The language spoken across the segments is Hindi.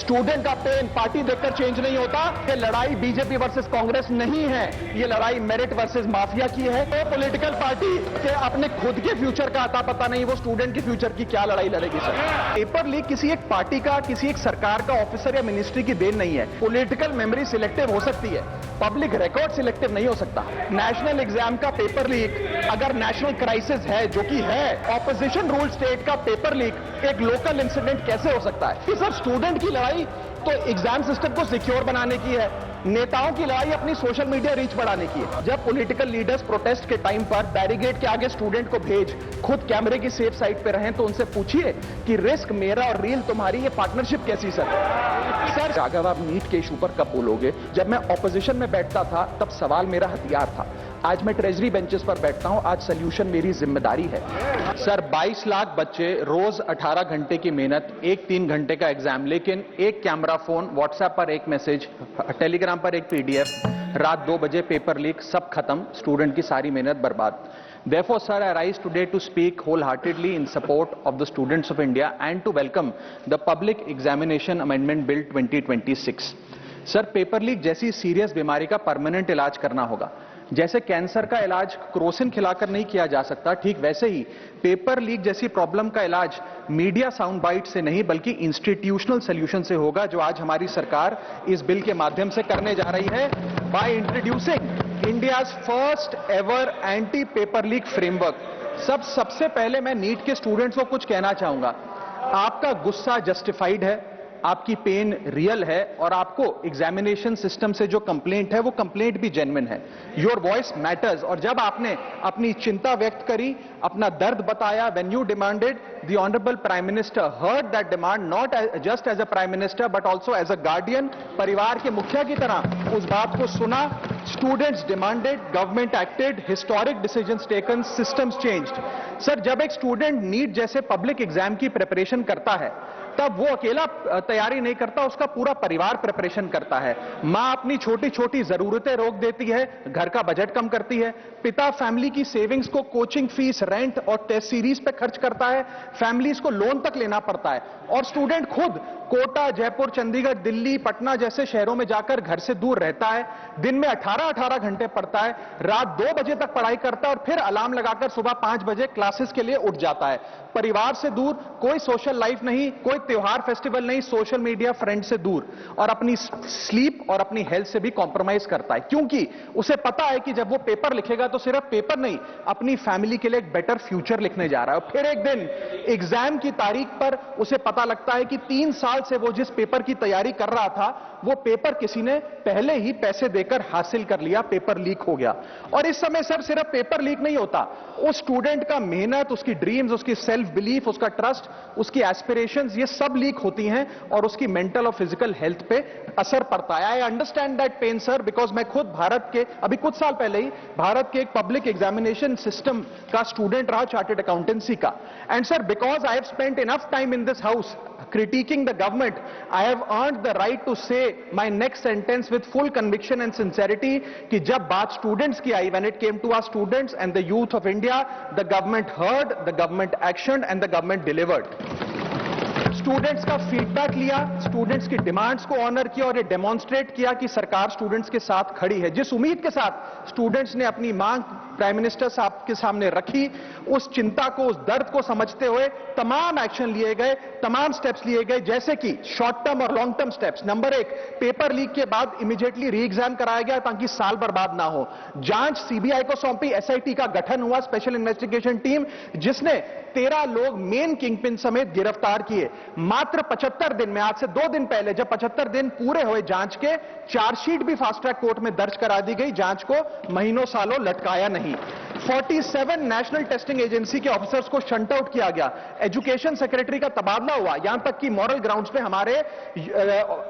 स्टूडेंट का पेन पार्टी देखकर चेंज नहीं होता। ये लड़ाई बीजेपी वर्सेस कांग्रेस नहीं है, ये लड़ाई मेरिट वर्सेस माफिया की है। तो पॉलिटिकल पार्टी के अपने खुद के फ्यूचर का आता पता नहीं, वो स्टूडेंट के फ्यूचर की क्या लड़ाई लड़ेगी सर। पेपर लीक किसी एक पार्टी का, किसी एक सरकार का ऑफिसर या मिनिस्ट्री की देन नहीं है। पॉलिटिकल मेमोरी सिलेक्टिव हो सकती है, पब्लिक रिकॉर्ड सिलेक्टिव नहीं हो सकता। नेशनल एग्जाम का पेपर लीक अगर नेशनल क्राइसिस है, जो कि है, ऑपोजिशन रूल स्टेट का पेपर लीक एक लोकल इंसिडेंट कैसे हो सकता है? कि सर स्टूडेंट की लड़ाई तो एग्जाम सिस्टम को सिक्योर बनाने की है, नेताओं की लड़ाई अपनी सोशल मीडिया रीच बढ़ाने की है। जब पॉलिटिकल लीडर्स प्रोटेस्ट के टाइम पर बैरिकेड के आगे स्टूडेंट को भेज खुद कैमरे की सेफ साइड पे रहें, तो उनसे पूछिए कि रिस्क मेरा और रील तुम्हारी, ये पार्टनरशिप कैसी सर? अगर आप नीट के इशू पर कब बोलोगे? जब मैं ऑपोजिशन में बैठता था तब सवाल मेरा हथियार था, आज मैं ट्रेजरी बेंचेस पर बैठता हूं, आज सोल्यूशन मेरी जिम्मेदारी है। सर 22 लाख बच्चे, रोज 18 घंटे की मेहनत, एक 3 घंटे का एग्जाम, लेकिन एक कैमरा फोन, व्हाट्सएप पर एक मैसेज, टेलीग्राम पर एक पीडीएफ, रात 2 बजे पेपर लीक, सब खत्म, स्टूडेंट की सारी मेहनत बर्बाद। Therefore, sir, I rise today to speak wholeheartedly in support of the students of India and to welcome the Public Examination Amendment Bill 2026. Sir paper leak जैसी सीरियस बीमारी का परमानेंट इलाज करना होगा। जैसे कैंसर का इलाज क्रोसिन खिलाकर नहीं किया जा सकता, ठीक वैसे ही पेपर लीक जैसी प्रॉब्लम का इलाज मीडिया साउंड बाइट से नहीं बल्कि इंस्टीट्यूशनल सोल्यूशन से होगा, जो आज हमारी सरकार इस बिल के माध्यम से करने जा रही है, by introducing India's first ever anti paper leak framework. सबसे पहले मैं नीट के स्टूडेंट्स को कुछ कहना चाहूंगा। आपका गुस्सा जस्टिफाइड है, आपकी पेन रियल है, और आपको एग्जामिनेशन सिस्टम से जो कंप्लेंट है वो कंप्लेंट भी जेन्युइन है। Your voice matters. और जब आपने अपनी चिंता व्यक्त करी, अपना दर्द बताया, when you demanded, the honourable prime minister heard that demand, not just as a prime minister but also as a guardian, परिवार के मुखिया की तरह उस बात को सुना। Students demanded, government acted, historic decisions taken, systems changed. Sir जब एक स्टूडेंट नीट जैसे पब्लिक एग्जाम की प्रिपरेशन करता है, तब वो अकेला तैयारी नहीं करता, उसका पूरा परिवार प्रिपरेशन करता है। मां अपनी छोटी छोटी जरूरतें रोक देती है, घर का बजट कम करती है, पिता फैमिली की सेविंग्स को कोचिंग फीस, रेंट और टेस्ट सीरीज पे खर्च करता है, फैमिलीज को लोन तक लेना पड़ता है, और स्टूडेंट खुद कोटा, जयपुर, चंडीगढ़, दिल्ली, पटना जैसे शहरों में जाकर घर से दूर रहता है, दिन में 18-18 घंटे पढ़ता है, रात 2 बजे तक पढ़ाई करता है और फिर अलार्म लगाकर सुबह 5 बजे क्लासेस के लिए उठ जाता है। परिवार से दूर, कोई सोशल लाइफ नहीं, कोई त्योहार फेस्टिवल नहीं, सोशल मीडिया, फ्रेंड से दूर, और अपनी स्लीप और अपनी हेल्थ से भी कॉम्प्रोमाइज करता है, क्योंकि उसे पता है कि जब वो पेपर लिखेगा तो सिर्फ पेपर नहीं, अपनी फैमिली के लिए एक बेटर फ्यूचर लिखने जा रहा है। और फिर एक दिन एग्जाम की तारीख पर उसे पता लगता है कि 3 साल से वो जिस पेपर की तैयारी कर रहा था, वो पेपर किसी ने पहले ही पैसे देकर हासिल कर लिया, पेपर लीक हो गया। और इस समय सर सिर्फ पेपर लीक नहीं होता, उस स्टूडेंट का मेहनत, उसकी ड्रीम्स, उसकी सेल्फ बिलीफ, उसका ट्रस्ट, उसकी एस्पिरेशंस, ये सब लीक होती हैं और उसकी मेंटल और फिजिकल हेल्थ पे असर पड़ता है। I understand that pain sir, because मैं खुद भारत के अभी कुछ साल पहले ही भारत के एक पब्लिक एग्जामिनेशन सिस्टम का स्टूडेंट रहा, चार्टर्ड अकाउंटेंसी का। And sir because I have spent enough time in this house critiquing the government, I have earned the right to say my next sentence with full conviction and sincerity कि जब बात स्टूडेंट्स की आई, when it came to our students and the youth of India, the government heard, the government actioned and the government delivered. Students का फीडबैक लिया, स्टूडेंट्स की डिमांड्स को ऑनर किया और ये डेमोन्स्ट्रेट किया कि सरकार स्टूडेंट्स के साथ खड़ी है। जिस उम्मीद के साथ स्टूडेंट्स ने अपनी मांग प्राइम मिनिस्टर साहब के सामने रखी, उस चिंता को, उस दर्द को समझते हुए तमाम एक्शन लिए गए, तमाम स्टेप्स लिए गए, जैसे कि शॉर्ट टर्म और long term steps. Number 1, paper leak के बाद इमीडिएटली री एग्जाम कराया गया ताकि साल बर्बाद ना हो। जांच सीबीआई को सौंपी, एसआईटी का गठन हुआ, स्पेशल इन्वेस्टिगेशन टीम, जिसने 13 लोग मेन किंगपिन समेत गिरफ्तार किए। मात्र 75 दिन में, आज से 2 दिन पहले जब 75 दिन पूरे हुए जांच के, चार्जशीट भी फास्ट ट्रैक कोर्ट में दर्ज करा दी गई, जांच को महीनों सालों लटकाया नहीं। 47 नेशनल टेस्टिंग एजेंसी के ऑफिसर्स को शंट आउट किया गया, एजुकेशन सेक्रेटरी का तबादला हुआ, यहां तक कि मॉरल ग्राउंड्स पे हमारे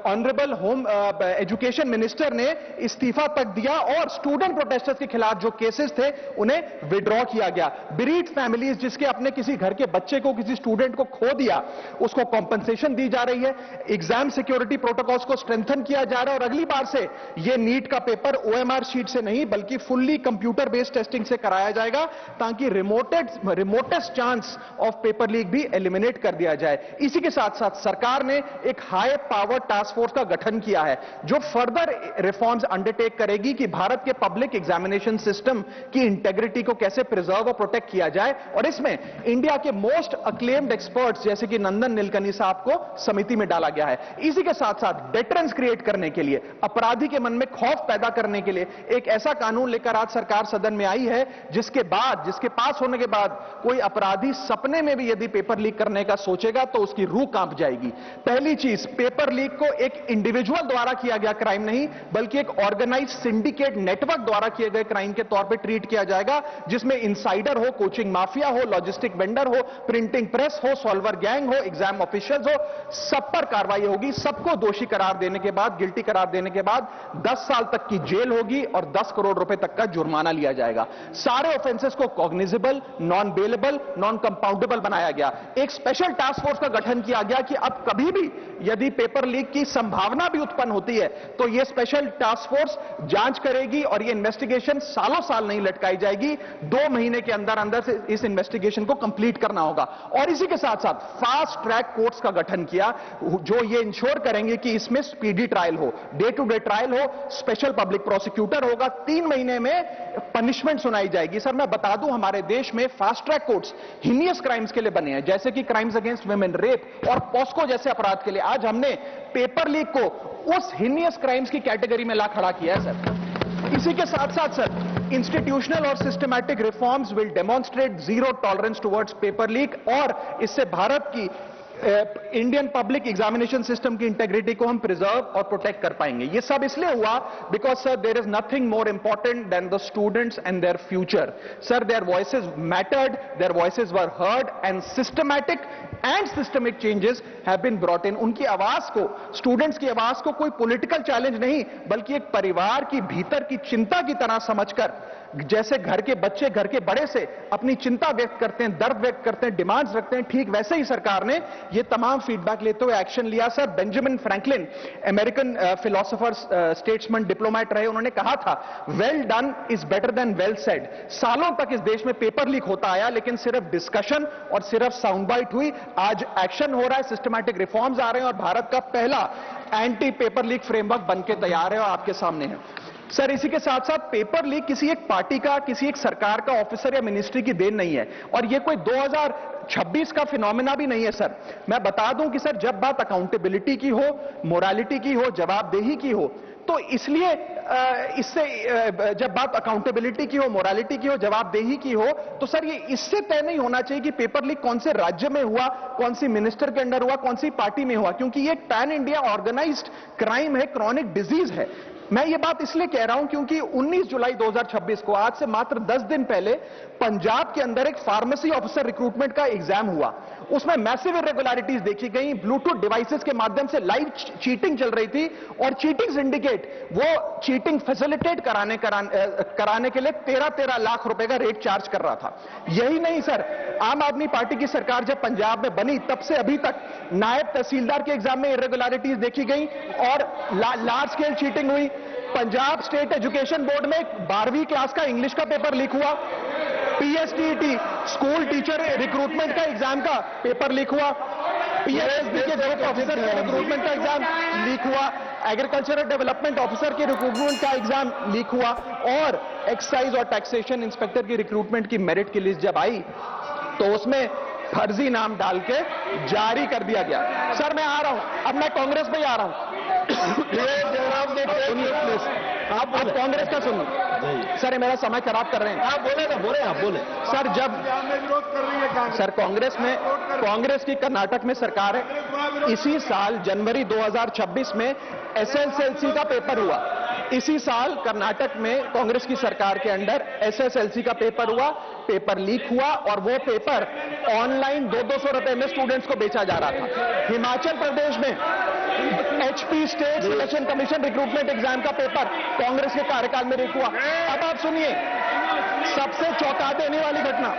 ऑनरेबल होम एजुकेशन मिनिस्टर ने इस्तीफा तक दिया, और स्टूडेंट प्रोटेस्टर्स के खिलाफ जो केसेस थे उन्हें विड्रॉ किया गया। बीरीड फैमिलीज जिसके अपने किसी घर के बच्चे को, किसी स्टूडेंट को खो दिया, उसको कॉम्पनसेशन दी जा रही है। एग्जाम सिक्योरिटी प्रोटोकॉल्स को स्ट्रेंथन किया जा रहा है, और अगली बार से ये नीट का पेपर ओएमआर शीट से नहीं बल्कि फुल्ली कंप्यूटर बेस्ड टेस्टिंग से कराया कराया जाएगा ताकि remotest chance of paper leak भी एलिमिनेट कर दिया जाए। इसी के साथ साथ सरकार ने एक हाई पावर टास्क फोर्स का गठन किया है जो फर्दर रिफॉर्म्स अंडरटेक करेगी कि भारत के पब्लिक एग्जामिनेशन सिस्टम की इंटेग्रिटी को कैसे प्रिजर्व और प्रोटेक्ट किया जाए, और इसमें इंडिया के मोस्ट अक्लेम्ड एक्सपर्ट्स जैसे कि नंदन नीलकनी साहब को समिति में डाला गया है। इसी के साथ साथ डेटरेंस क्रिएट करने के लिए, अपराधी के मन में खौफ पैदा करने के लिए एक ऐसा कानून लेकर आज सरकार सदन में आई है जिसके पास होने के बाद कोई अपराधी सपने में भी यदि पेपर लीक करने का सोचेगा तो उसकी रूह कांप जाएगी। पहली चीज, पेपर लीक को एक इंडिविजुअल द्वारा किया गया क्राइम नहीं बल्कि एक ऑर्गेनाइज्ड सिंडिकेट नेटवर्क द्वारा किए गए क्राइम के तौर पे ट्रीट किया जाएगा, जिसमें इनसाइडर हो, कोचिंग माफिया हो, लॉजिस्टिक वेंडर हो, प्रिंटिंग प्रेस हो, सॉल्वर गैंग हो, एग्जाम ऑफिशियल्स हो, सब पर कार्रवाई होगी। सबको दोषी करार देने के बाद, गिल्टी करार देने के बाद 10 साल तक की जेल होगी और 10 करोड़ रुपए तक का जुर्माना लिया जाएगा। सारे ऑफेंसेस को cognizable, non bailable, non compoundable बनाया गया। एक स्पेशल टास्क फोर्स का गठन किया गया कि अब कभी भी यदि पेपर लीक की संभावना भी उत्पन्न होती है तो यह स्पेशल टास्क फोर्स जांच करेगी और यह इन्वेस्टिगेशन सालों साल नहीं लटकाई जाएगी। 2 महीने के अंदर अंदर से इस इन्वेस्टिगेशन को कंप्लीट करना होगा। और इसी के साथ साथ फास्ट ट्रैक कोर्ट्स का गठन किया जो ये इंश्योर करेंगे कि इसमें स्पीडी ट्रायल हो, डे टू डे ट्रायल हो, स्पेशल पब्लिक प्रोसिक्यूटर होगा, 3 महीने में पनिशमेंट सुनाई जाएगी। सर मैं बता दूं, हमारे देश में fast track courts heinous crimes के लिए बने हैं, जैसे कि क्राइम्स अगेंस्ट वुमेन, रेप और पॉस्को जैसे अपराध के लिए। आज हमने पेपर लीक को उस हिनियस क्राइम्स की कैटेगरी में ला खड़ा किया है सर। इसी के साथ साथ सर, इंस्टीट्यूशनल और systematic reforms will demonstrate zero tolerance towards paper leak, और इससे भारत की इंडियन पब्लिक एग्जामिनेशन सिस्टम की इंटेग्रिटी को हम प्रिजर्व और प्रोटेक्ट कर पाएंगे। ये सब इसलिए हुआ because sir there is nothing more important than the students and their future. Sir their voices mattered, their voices were heard and systematic and systemic changes have been brought in. उनकी आवाज को, स्टूडेंट्स की आवाज को कोई पॉलिटिकल चैलेंज नहीं बल्कि एक परिवार की भीतर की चिंता की तरह समझकर, जैसे घर के बच्चे घर के बड़े से अपनी चिंता व्यक्त करते हैं, दर्द व्यक्त करते हैं, डिमांड्स रखते हैं, ठीक वैसे ही सरकार ने ये तमाम फीडबैक लेते हुए एक्शन लिया। Sir Benjamin Franklin, American philosopher, statesman, diplomat रहे, उन्होंने कहा था well done is better than well said. सालों तक इस देश में पेपर लीक होता आया लेकिन सिर्फ डिस्कशन और सिर्फ साउंड बाइट हुई। आज एक्शन हो रहा है, सिस्टमैटिक रिफॉर्म्स आ रहे हैं और भारत का पहला एंटी पेपर लीक फ्रेमवर्क बनके तैयार है और आपके सामने है। सर इसी के साथ साथ पेपर लीक किसी एक पार्टी का, किसी एक सरकार का ऑफिसर या मिनिस्ट्री की देन नहीं है और ये कोई 2026 का फिनोमेना भी नहीं है। सर मैं बता दूं कि सर जब बात अकाउंटेबिलिटी की हो, मोरालिटी की हो, जवाबदेही की हो, तो इसलिए जब बात अकाउंटेबिलिटी की हो, मोरालिटी की हो, जवाबदेही की हो, तो सर ये इससे तय नहीं होना चाहिए कि पेपर लीक कौन से राज्य में हुआ, कौन सी मिनिस्टर के अंडर हुआ, कौन सी पार्टी में हुआ, क्योंकि ये एक पैन इंडिया ऑर्गेनाइज्ड क्राइम है, क्रॉनिक डिजीज है। मैं ये बात इसलिए कह रहा हूं क्योंकि 19 जुलाई 2026 को, आज से मात्र 10 दिन पहले, पंजाब के अंदर एक फार्मेसी ऑफिसर रिक्रूटमेंट का एग्जाम हुआ। उसमें मैसिव इरेगुलरिटीज देखी गई, ब्लूटूथ डिवाइसेस के माध्यम से लाइव चीटिंग चल रही थी और चीटिंग सिंडिकेट वो चीटिंग फैसिलिटेट कराने के लिए 13 लाख रुपए का रेट चार्ज कर रहा था। यही नहीं सर, आम आदमी पार्टी की सरकार जब पंजाब में बनी तब से अभी तक नायब तहसीलदार के एग्जाम में इरेगुलरिटीज देखी गई और लार्ज स्केल चीटिंग हुई। पंजाब स्टेट एजुकेशन बोर्ड में 12वीं क्लास का इंग्लिश का पेपर लीक हुआ, पीएसटीईटी स्कूल टीचर रिक्रूटमेंट का एग्जाम का पेपर लीक हुआ, पीएसएसबी के ग्रुप ऑफिसर के रिक्रूटमेंट का एग्जाम लीक हुआ, एग्रीकल्चरल डेवलपमेंट ऑफिसर के रिक्रूटमेंट का एग्जाम लीक हुआ और एक्साइज और टैक्सेशन इंस्पेक्टर की रिक्रूटमेंट की मेरिट की लिस्ट जब आई तो उसमें फर्जी नाम डाल के जारी कर दिया गया। सर मैं आ रहा हूं, अब मैं कांग्रेस में ही आ रहा हूं। आप कांग्रेस का सुनिए सर, ये मेरा समय खराब कर रहे हैं। आप बोले ना, बोले आप बोले। सर जब सर कांग्रेस की कर्नाटक में सरकार है, इसी साल जनवरी 2026 में एसएसएलसी का पेपर हुआ। इसी साल कर्नाटक में कांग्रेस की सरकार के अंडर एसएसएलसी का पेपर हुआ, पेपर लीक हुआ और वो पेपर ऑनलाइन 200 रुपए में स्टूडेंट्स को बेचा जा रहा था। हिमाचल प्रदेश में HP state selection commission recruitment exam का पेपर कांग्रेस के कार्यकाल में लीक हुआ। अब आप सुनिए सबसे चौंका देने वाली घटना,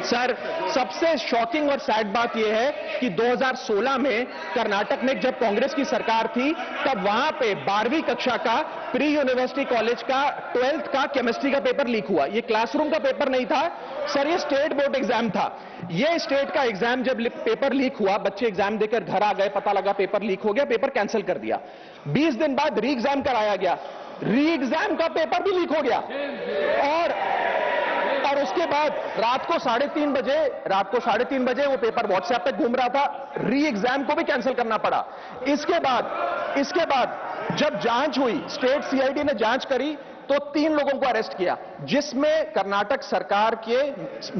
सर, सबसे शॉकिंग और सैड बात यह है कि 2016 में कर्नाटक में जब कांग्रेस की सरकार थी, तब वहां पे 12वीं कक्षा का प्री यूनिवर्सिटी कॉलेज का 12th का केमिस्ट्री का पेपर लीक हुआ। ये क्लासरूम का पेपर नहीं था सर, ये स्टेट बोर्ड एग्जाम था। ये स्टेट का एग्जाम जब पेपर लीक हुआ, बच्चे एग्जाम देकर घर आ गए, पता लगा पेपर लीक हो गया, पेपर कैंसिल कर दिया। 20 दिन बाद री एग्जाम कराया गया, री एग्जाम का पेपर भी लीक हो गया। और उसके बाद रात को 3:30 बजे वो पेपर व्हाट्सएप पे घूम रहा था, री एग्जाम को भी कैंसिल करना पड़ा। इसके बाद जब जांच हुई, स्टेट सीआईडी ने जांच करी, तो 3 लोगों को अरेस्ट किया, जिसमें कर्नाटक सरकार के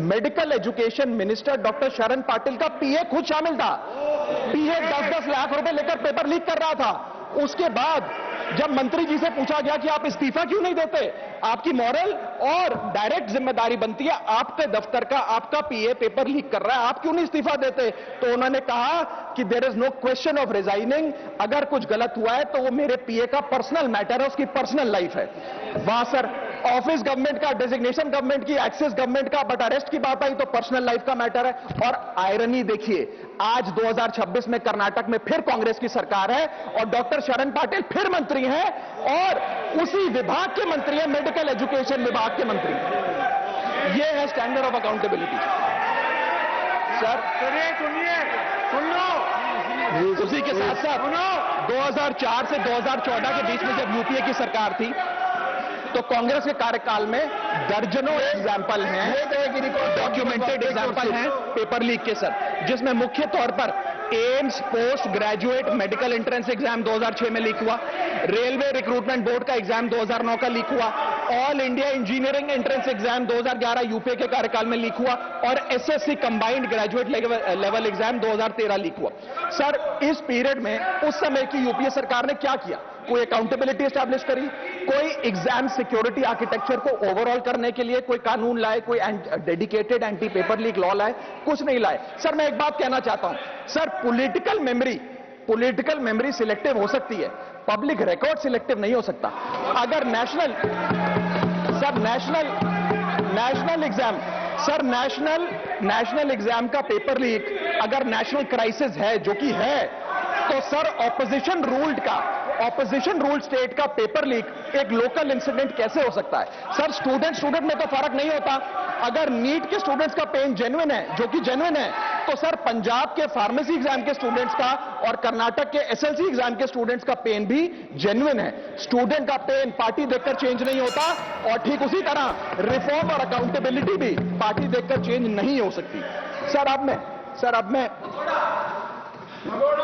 मेडिकल एजुकेशन मिनिस्टर डॉक्टर शरण पाटिल का पीए खुद शामिल था। पीए 10-10 लाख रुपए लेकर पेपर लीक कर रहा था। उसके बाद जब मंत्री जी से पूछा गया कि आप इस्तीफा क्यों नहीं देते, आपकी मॉरल और डायरेक्ट जिम्मेदारी बनती है, आपके दफ्तर का आपका पीए पेपर लीक कर रहा है, आप क्यों नहीं इस्तीफा देते? तो उन्होंने कहा कि there is no question of resigning, अगर कुछ गलत हुआ है तो वो मेरे पीए का पर्सनल मैटर है, उसकी पर्सनल लाइफ है। वहां सर ऑफिस गवर्नमेंट का, डेजिग्नेशन गवर्नमेंट की, एक्सेस गवर्नमेंट का, बट अरेस्ट की बात आई तो पर्सनल लाइफ का मैटर है। और आयरनी देखिए, आज 2026 में कर्नाटक में फिर कांग्रेस की सरकार है और डॉक्टर शरण पाटिल फिर मंत्री हैं और उसी विभाग के मंत्री हैं, मेडिकल एजुकेशन विभाग के मंत्री। ये है स्टैंडर्ड ऑफ अकाउंटेबिलिटी सर। सुन लो, उसी के साथ साथ 2004 से 2014 के बीच में जब यूपीए की सरकार थी, तो कांग्रेस के कार्यकाल में दर्जनों एग्जाम्पल हैं, डॉक्यूमेंटेड एग्जाम्पल हैं पेपर लीक के सर, जिसमें मुख्य तौर पर AIIMS post graduate medical entrance exam 2006 में लीक हुआ, रेलवे रिक्रूटमेंट बोर्ड का एग्जाम 2009 का लीक हुआ, all India engineering entrance exam 2011 UPA के कार्यकाल में लीक हुआ और SSC combined graduate level exam 2013 leak हुआ। सर, इस पीरियड में उस समय की यूपीए सरकार ने क्या किया? कोई अकाउंटेबिलिटी एस्टैब्लिश करी, कोई एग्जाम सिक्योरिटी आर्किटेक्चर को ओवरऑल करने के लिए कोई कानून लाए, कोई dedicated anti paper leak law लाए? कुछ नहीं लाए। सर, मैं एक बात कहना चाहता हूं सर, पॉलिटिकल मेमोरी सिलेक्टिव हो सकती है, पब्लिक रिकॉर्ड सिलेक्टिव नहीं हो सकता। अगर नेशनल एग्जाम का पेपर लीक अगर नेशनल क्राइसिस है, जो कि है, तो सर ऑपोजिशन रूल्ड स्टेट का पेपर लीक एक लोकल इंसिडेंट कैसे हो सकता है? सर, स्टूडेंट में तो फर्क नहीं होता। अगर नीट के स्टूडेंट्स का पेन जेन्युइन है, जो कि जेन्युइन है, तो सर पंजाब के फार्मेसी एग्जाम के स्टूडेंट्स का और कर्नाटक के एसएलसी एग्जाम के स्टूडेंट्स का पेन भी जेन्युइन है। स्टूडेंट का पेन पार्टी देखकर चेंज नहीं होता और ठीक उसी तरह रिफॉर्म और अकाउंटेबिलिटी भी पार्टी देखकर चेंज नहीं हो सकती।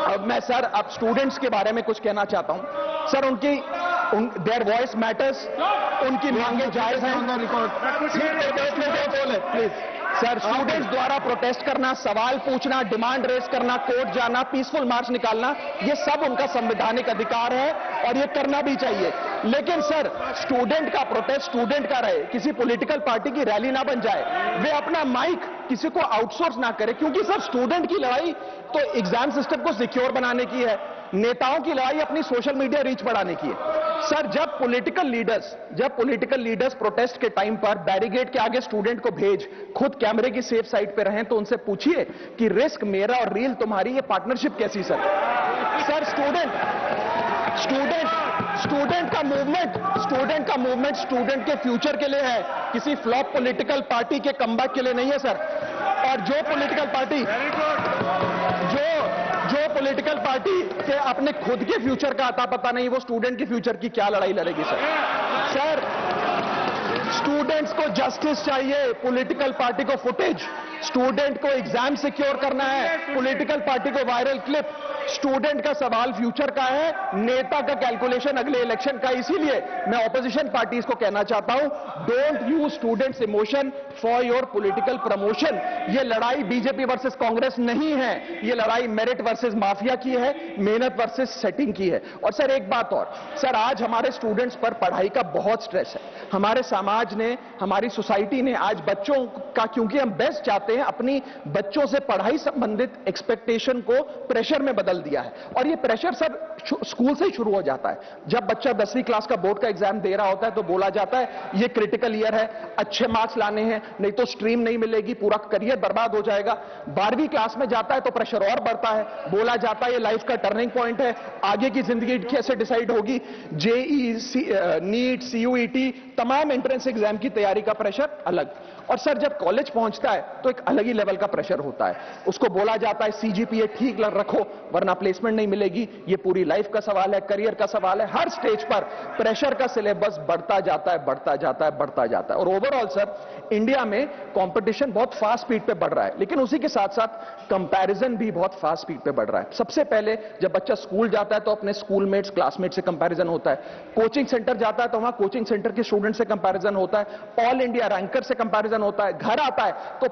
अब स्टूडेंट्स के बारे में कुछ कहना चाहता हूं सर। देयर वॉइस मैटर्स, उनकी मांगे जायज हैं। प्लीज सर, स्टूडेंट्स द्वारा प्रोटेस्ट करना, सवाल पूछना, डिमांड रेज करना, कोर्ट जाना, पीसफुल मार्च निकालना, ये सब उनका संवैधानिक अधिकार है और ये करना भी चाहिए। लेकिन सर, स्टूडेंट का प्रोटेस्ट स्टूडेंट का रहे, किसी पॉलिटिकल पार्टी की रैली ना बन जाए, वे अपना माइक किसी को आउटसोर्स ना करे, क्योंकि सर स्टूडेंट की लड़ाई तो एग्जाम सिस्टम को सिक्योर बनाने की है, नेताओं की लड़ाई अपनी सोशल मीडिया रीच बढ़ाने की है। सर, जब पॉलिटिकल लीडर्स प्रोटेस्ट के टाइम पर बैरिकेड के आगे स्टूडेंट को भेज खुद कैमरे की सेफ साइड पे रहें, तो उनसे पूछिए कि रिस्क मेरा और रील तुम्हारी, ये पार्टनरशिप कैसी? सर, स्टूडेंट का मूवमेंट स्टूडेंट के फ्यूचर के लिए है, किसी फ्लॉप पॉलिटिकल पार्टी के कमबैक के लिए नहीं है सर। और जो पॉलिटिकल पार्टी के अपने खुद के फ्यूचर का आता पता नहीं, वो स्टूडेंट के फ्यूचर की क्या लड़ाई लड़ेगी सर? स्टूडेंट्स को जस्टिस चाहिए, पॉलिटिकल पार्टी को फुटेज। स्टूडेंट को एग्जाम सिक्योर करना है, पॉलिटिकल पार्टी को वायरल क्लिप। स्टूडेंट का सवाल फ्यूचर का है, नेता का कैलकुलेशन अगले इलेक्शन का। इसीलिए मैं ऑपोजिशन पार्टीज को कहना चाहता हूं, don't use students emotion for your political promotion. ये लड़ाई बीजेपी वर्सेस कांग्रेस नहीं है, ये लड़ाई मेरिट वर्सेस माफिया की है, मेहनत वर्सेस सेटिंग की है। और सर, एक बात और सर, आज हमारे स्टूडेंट्स पर पढ़ाई का बहुत स्ट्रेस है। हमारे समाज ने, हमारी सोसाइटी ने आज बच्चों का, क्योंकि हम बेस्ट चाहते हैं, अपनी बच्चों से पढ़ाई संबंधित एक्सपेक्टेशन को प्रेशर में बदल दिया है। और ये प्रेशर सब स्कूल से ही शुरू हो जाता है। जब बच्चा 10वीं क्लास का बोर्ड का एग्जाम दे रहा होता है तो बोला जाता है ये क्रिटिकल ईयर है, अच्छे मार्क्स लाने हैं, नहीं तो स्ट्रीम नहीं मिलेगी, पूरा करियर बर्बाद हो जाएगा। 12वीं क्लास में जाता है तो प्रेशर और बढ़ता है, बोला जाता है ये लाइफ का टर्निंग पॉइंट है, आगे की जिंदगी कैसे डिसाइड होगी। जेई, नीट, सीयूईटी, तमाम एंट्रेंस एग्जाम की तैयारी का प्रेशर अलग। और सर जब कॉलेज पहुंचता है तो एक अलग ही लेवल का प्रेशर होता है। उसको बोला जाता है सीजीपीए ठीक रखो वरना प्लेसमेंट नहीं मिलेगी, ये पूरी लाइफ का सवाल है, करियर का सवाल है। हर स्टेज पर प्रेशर का सिलेबस बढ़ता जाता है, बढ़ता जाता है, बढ़ता जाता है। और ओवरऑल सर इंडिया में कंपटीशन बहुत फास्ट स्पीड पे बढ़ रहा है, लेकिन उसी के साथ साथ कंपैरिजन भी बहुत फास्ट स्पीड पे बढ़ रहा है। सबसे पहले जब बच्चा स्कूल जाता है तो अपने स्कूलमेट्स, क्लासमेट से कंपैरिजन होता है। कोचिंग सेंटर जाता है तो वहां कोचिंग सेंटर के स्टूडेंट से कंपैरिजन होता है। ऑल इंडिया रैंकर से कंपैरिजन होता है। घर आता है तो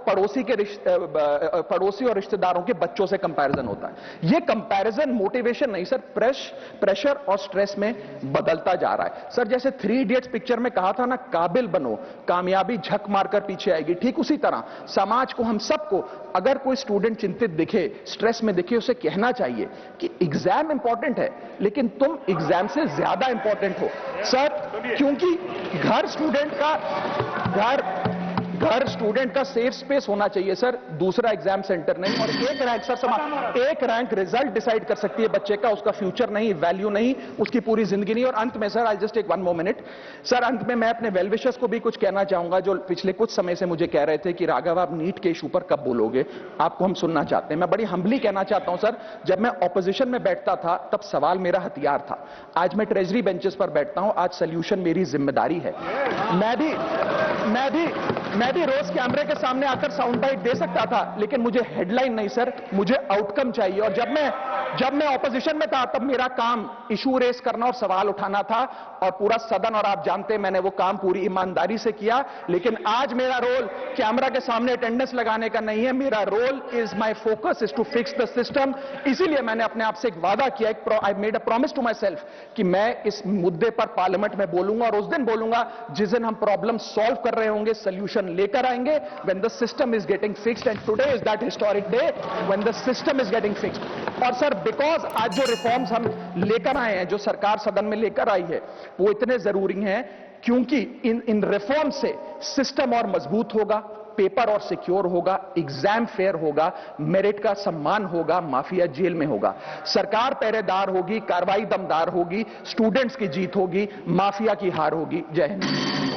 पड़ोसी और रिश्तेदारों के बच्चों से कंपैरिजन होता है। ये कंपैरिजन मोटिवेशन नहीं सर, प्रेशर और स्ट्रेस में बदलता जा रहा है। सर जैसे 3 इडियट्स पिक्चर में कहा था ना, काबिल बनो, कामयाबी झक मारकर पीछे आएगी, ठीक उसी तरह समाज को, हम सबको, अगर कोई स्टूडेंट चिंतित दिखे, स्ट्रेस में दिखे, उसे कहना चाहिए कि एग्जाम इंपॉर्टेंट है लेकिन तुम एग्जाम से ज्यादा इंपॉर्टेंट हो सर, क्योंकि घर स्टूडेंट का सेफ स्पेस होना चाहिए सर, दूसरा एग्जाम सेंटर नहीं। और एक रैंक सर, एक रैंक रिजल्ट डिसाइड कर सकती है बच्चे का, उसका फ्यूचर नहीं, वैल्यू नहीं, उसकी पूरी जिंदगी नहीं। और अंत में sir, I just take 1 more minute sir, अंत में मैं अपने वेल विशर्स को भी कुछ कहना चाहूंगा जो पिछले कुछ समय से मुझे कह रहे थे कि राघव आप नीट के इशू पर कब बोलोगे, आपको हम सुनना चाहते हैं। मैं बड़ी हम्बली कहना चाहता हूं सर, जब मैं ऑपोजिशन में बैठता था तब सवाल मेरा हथियार था, आज मैं ट्रेजरी बेंचेस पर बैठता हूं, आज सोल्यूशन मेरी जिम्मेदारी है। मैं भी रोज कैमरे के सामने आकर साउंड बाइट दे सकता था, लेकिन मुझे हेडलाइन नहीं सर, मुझे आउटकम चाहिए। और जब मैं ऑपोजिशन में था तब मेरा काम इशू रेस करना और सवाल उठाना था, और पूरा सदन, और आप जानते हैं मैंने वो काम पूरी ईमानदारी से किया। लेकिन आज मेरा रोल कैमरा के सामने अटेंडेंस लगाने का नहीं है, मेरा role is, my focus is to fix the system. इसीलिए मैंने अपने आप से एक वादा किया, I made a promise to myself कि मैं इस मुद्दे पर पार्लियामेंट में बोलूंगा, और उस दिन बोलूंगा जिस दिन हम प्रॉब्लम सॉल्व कर रहे होंगे, सोल्यूशन लेकर आएंगे, when the system is getting fixed, and today is that historic day when the system is getting fixed. और सर बिकॉज आज जो रिफॉर्म्स हम लेकर आए हैं, जो सरकार सदन में लेकर आई है, वो इतने जरूरी हैं क्योंकि इन रिफॉर्म से सिस्टम और मजबूत होगा, पेपर और सिक्योर होगा, एग्जाम फेयर होगा, मेरिट का सम्मान होगा, माफिया जेल में होगा, सरकार पहरेदार होगी, कार्रवाई दमदार होगी, स्टूडेंट्स की जीत होगी, माफिया की हार होगी। जय हिंद।